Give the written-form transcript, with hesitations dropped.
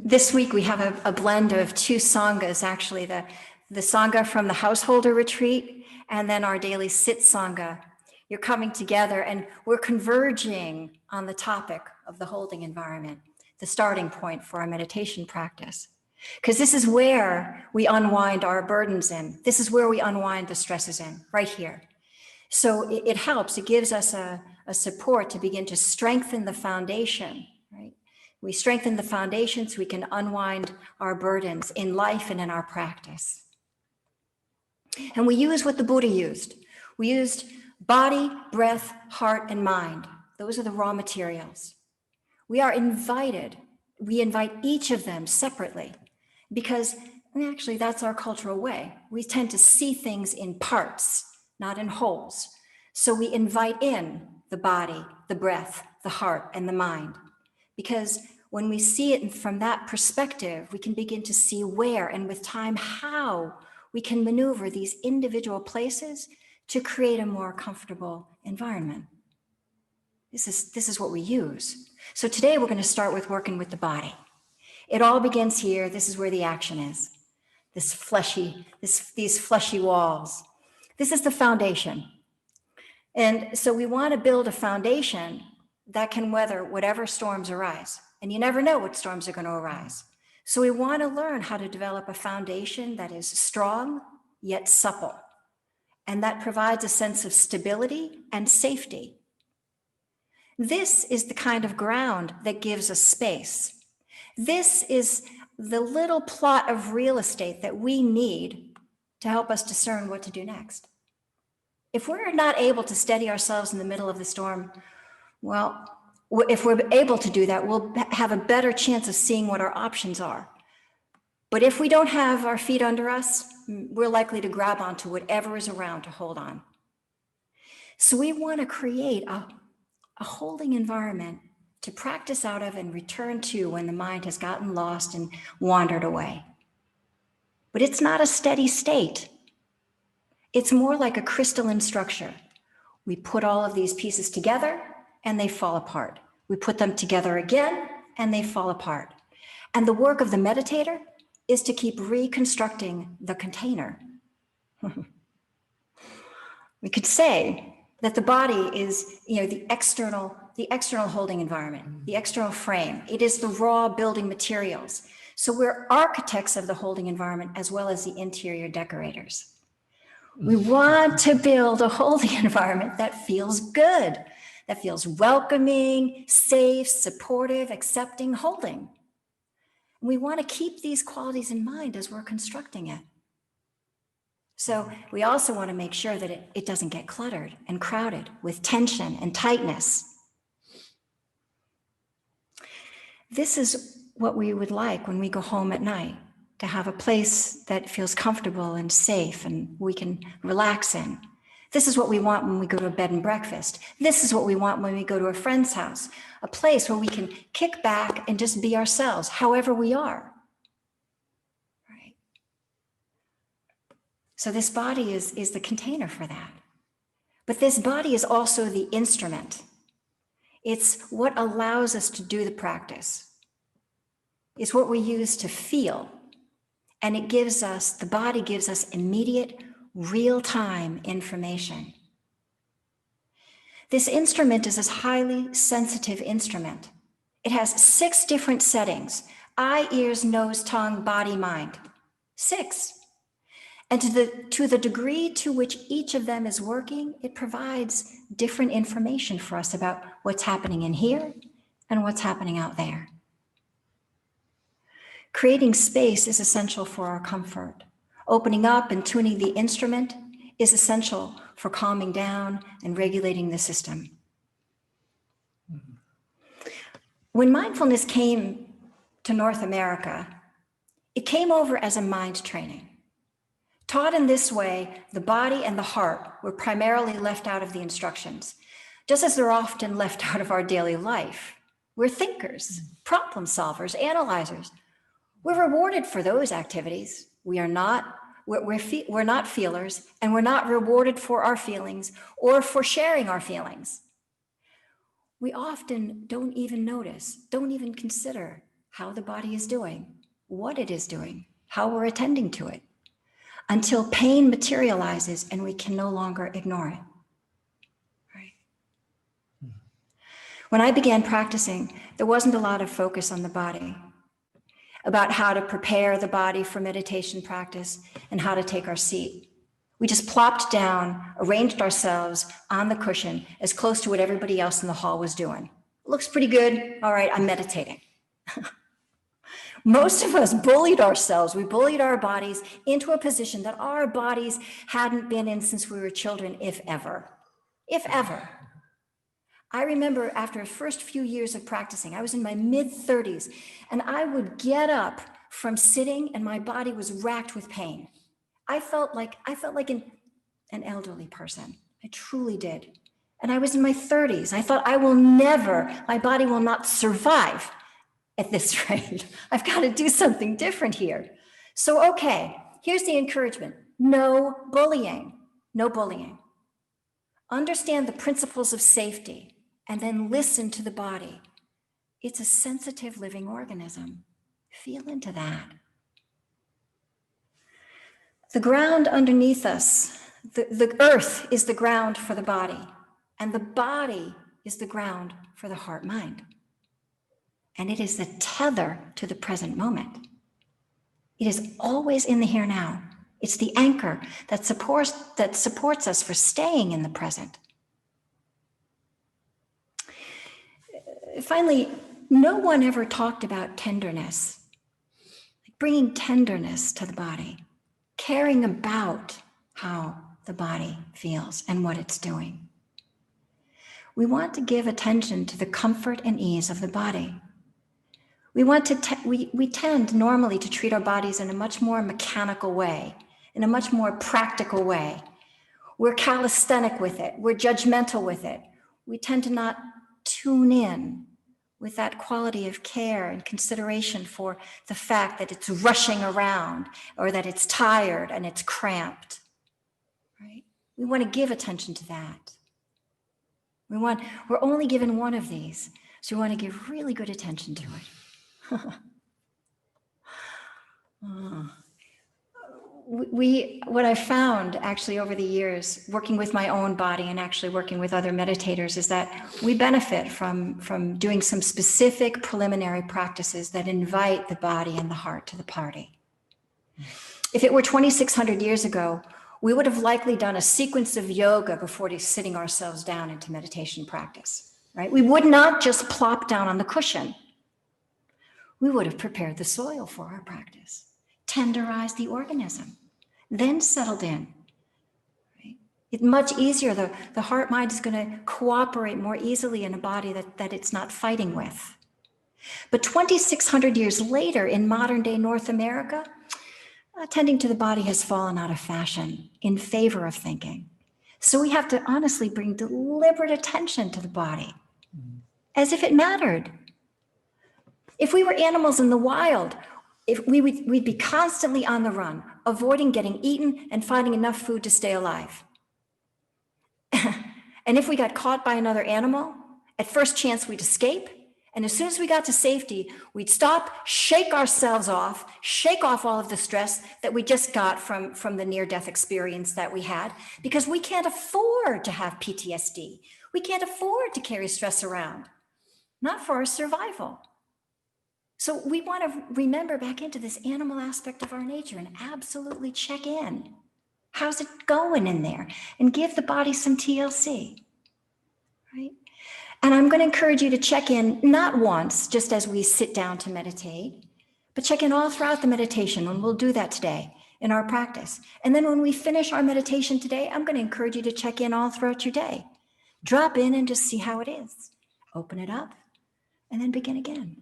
This week we have a blend of two sanghas, actually, the sangha from the householder retreat and then our daily sit sangha. You're coming together and we're converging on the topic of the holding environment, the starting point for our meditation practice. Because this is where we unwind our burdens in. This is where we unwind the stresses in, right here. So it helps, it gives us a support to begin to strengthen the foundation, right? We strengthen the foundation so we can unwind our burdens in life and in our practice. And we use what the Buddha used. We used body, breath, heart, and mind. Those are the raw materials. We invite each of them separately because actually that's our cultural way. We tend to see things in parts, not in wholes. So we invite in the body, the breath, the heart, and the mind. Because when we see it from that perspective, we can begin to see where and with time how we can maneuver these individual places to create a more comfortable environment. This is what we use. So today we're going to start with working with the body. It all begins here. This is where the action is. These fleshy walls. This is the foundation. And so we want to build a foundation that can weather whatever storms arise. And you never know what storms are going to arise. So we want to learn how to develop a foundation that is strong yet supple, and that provides a sense of stability and safety. This is the kind of ground that gives us space. This is the little plot of real estate that we need to help us discern what to do next. If we're not able to steady ourselves in the middle of the storm, well, if we're able to do that, we'll have a better chance of seeing what our options are. But if we don't have our feet under us, we're likely to grab onto whatever is around to hold on. So we want to create a holding environment to practice out of and return to when the mind has gotten lost and wandered away. But it's not a steady state. It's more like a crystalline structure. We put all of these pieces together and they fall apart. We put them together again and they fall apart. And the work of the meditator is to keep reconstructing the container. We could say that the body is, the external holding environment, the external frame. It is the raw building materials. So we're architects of the holding environment as well as the interior decorators. We want to build a holding environment that feels good, that feels welcoming, safe, supportive, accepting, holding. We want to keep these qualities in mind as we're constructing it. So we also want to make sure that it doesn't get cluttered and crowded with tension and tightness. This is what we would like when we go home at night, to have a place that feels comfortable and safe and we can relax in. This is what we want when we go to a bed and breakfast. This is what we want when we go to a friend's house, a place where we can kick back and just be ourselves, however we are. Right? So this body is the container for that. But this body is also the instrument. It's what allows us to do the practice. It's what we use to feel. And the body gives us immediate, real-time information. This instrument is a highly sensitive instrument. It has 6 different settings: eye, ears, nose, tongue, body, mind. 6. And to the degree to which each of them is working, it provides different information for us about what's happening in here and what's happening out there. Creating space is essential for our comfort. Opening up and tuning the instrument is essential for calming down and regulating the system. When mindfulness came to North America, it came over as a mind training. Taught in this way, the body and the heart were primarily left out of the instructions, just as they're often left out of our daily life. We're thinkers, problem solvers, analyzers. We're rewarded for those activities. We're not feelers, and we're not rewarded for our feelings or for sharing our feelings. We often don't even notice, don't even consider how the body is doing, what it is doing, how we're attending to it, until pain materializes and we can no longer ignore it. Right? When I began practicing, there wasn't a lot of focus on the body, about how to prepare the body for meditation practice and how to take our seat. We just plopped down, arranged ourselves on the cushion as close to what everybody else in the hall was doing. Looks pretty good. All right, I'm meditating. Most of us bullied ourselves. We bullied our bodies into a position that our bodies hadn't been in since we were children, if ever. If ever. I remember after the first few years of practicing, I was in my mid-30s, and I would get up from sitting and my body was racked with pain. I felt like an elderly person. I truly did. And I was in my 30s. I thought, my body will not survive at this rate. I've got to do something different here. So, okay, here's the encouragement. No bullying. No bullying. Understand the principles of safety and then listen to the body. It's a sensitive living organism. Feel into that. The ground underneath us, the earth is the ground for the body, and the body is the ground for the heart-mind. And it is the tether to the present moment. It is always in the here now. It's the anchor that supports us for staying in the present. Finally, no one ever talked about tenderness, bringing tenderness to the body, caring about how the body feels and what it's doing. We want to give attention to the comfort and ease of the body. We tend normally to treat our bodies in a much more mechanical way, in a much more practical way. We're calisthenic with it. We're judgmental with it. We tend to not tune in with that quality of care and consideration for the fact that it's rushing around or that it's tired and it's cramped, right? We want to give attention to that. We're only given one of these, so we want to give really good attention to it. What I've found actually over the years, working with my own body and actually working with other meditators, is that we benefit from doing some specific preliminary practices that invite the body and the heart to the party. If it were 2,600 years ago, we would have likely done a sequence of yoga before sitting ourselves down into meditation practice, right? We would not just plop down on the cushion. We would have prepared the soil for our practice, tenderized the organism, then settled in. Right? It's much easier. The heart mind is going to cooperate more easily in a body that it's not fighting with. But 2,600 years later in modern day North America, attending to the body has fallen out of fashion in favor of thinking. So we have to honestly bring deliberate attention to the body as if it mattered. If we were animals in the wild, we'd be constantly on the run, avoiding getting eaten and finding enough food to stay alive. And if we got caught by another animal, at first chance we'd escape. And as soon as we got to safety, we'd stop, shake ourselves off, shake off all of the stress that we just got from the near-death experience that we had, because we can't afford to have PTSD. We can't afford to carry stress around, not for our survival. So we want to remember back into this animal aspect of our nature and absolutely check in. How's it going in there? And give the body some TLC, right? And I'm going to encourage you to check in, not once, just as we sit down to meditate, but check in all throughout the meditation, and we'll do that today in our practice. And then when we finish our meditation today, I'm going to encourage you to check in all throughout your day. Drop in and just see how it is. Open it up, and then begin again.